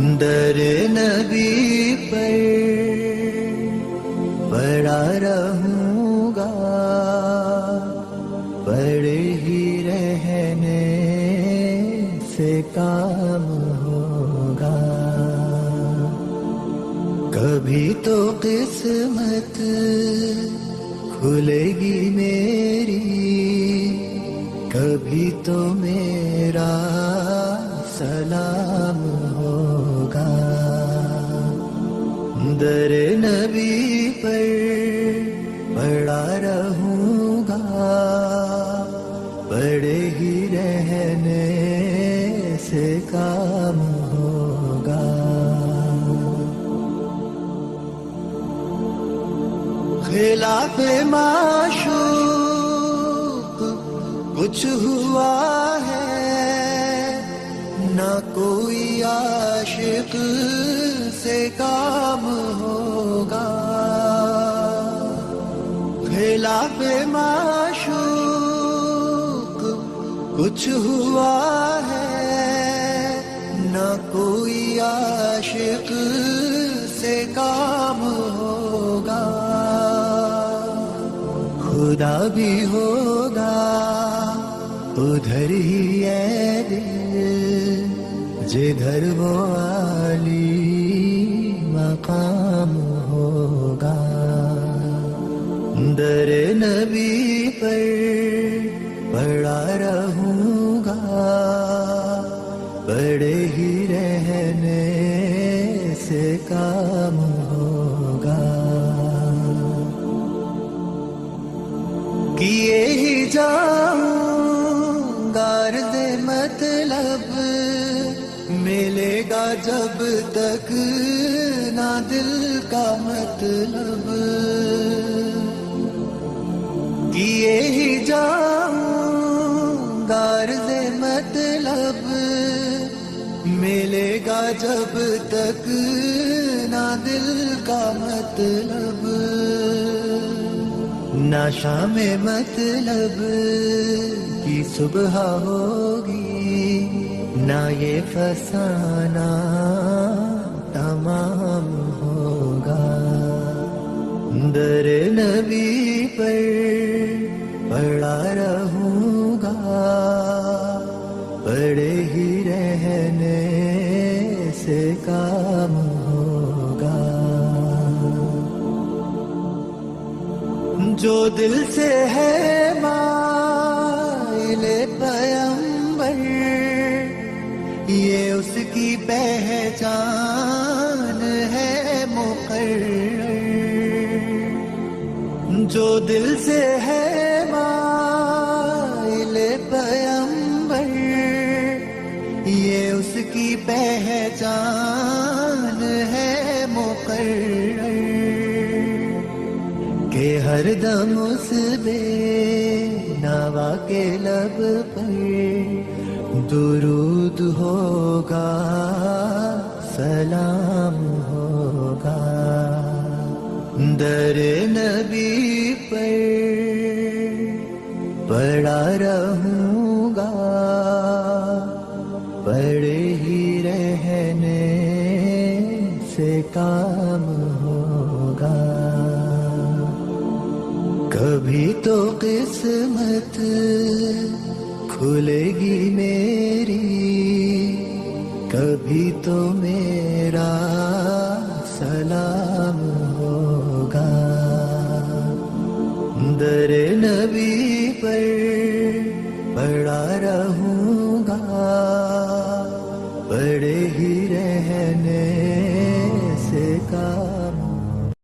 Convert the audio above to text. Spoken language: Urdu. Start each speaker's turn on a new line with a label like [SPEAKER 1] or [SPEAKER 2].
[SPEAKER 1] در نبی پر پڑا رہوں گا، پڑے ہی رہنے سے کام ہوگا. کبھی تو قسمت کھلے گی میری، کبھی تو میرا سلام ہوگا. در نبی پر پڑا رہوں گا، پڑے ہی رہنے سے کام ہوگا. خلاف معشوق کچھ ہوا ہے، نہ کوئی عاشق سے کام ہوگا. خلاف معشوق کچھ ہوا ہے، نہ کوئی عاشق سے کام ہوگا. خدا بھی ہوگا ادھر ہی ہے دل، جدھر وہ عالی مقام ہوگا. در نبی پر پڑا رہوں گا، پڑے ہی رہنے سے کام ہوگا. کیے ہی جاؤں گا عرض مطلب، ملے گا جب تک نہ دل کا مطلب. کیے ہی جاؤں گا عرض مطلب، ملے گا جب تک نہ دل کا مطلب. نہ شام مطلب کی صبح ہوگی، نہ یہ فسانہ تمام ہوگا. در نبی پر پڑا رہوں گا، پڑے ہی رہنے سے کام ہوگا. جو دل سے ہے مائل پیمبر، یہ اس کی پہچان ہے مقرر. جو دل سے ہے مائل پیمبر، یہ اس کی پہچان ہے مقرر. کہ ہر دم اس بے نوا کے لب پر درود ہوگا، سلام ہوگا. در نبی پر پڑا رہوں گا، پڑے ہی رہنے سے کام ہوگا. کبھی تو قسمت کھلے گی میری، کبھی تو میرا سلام ہوگا. در نبی پر پڑا رہوں گا، پڑے ہی رہنے سے کام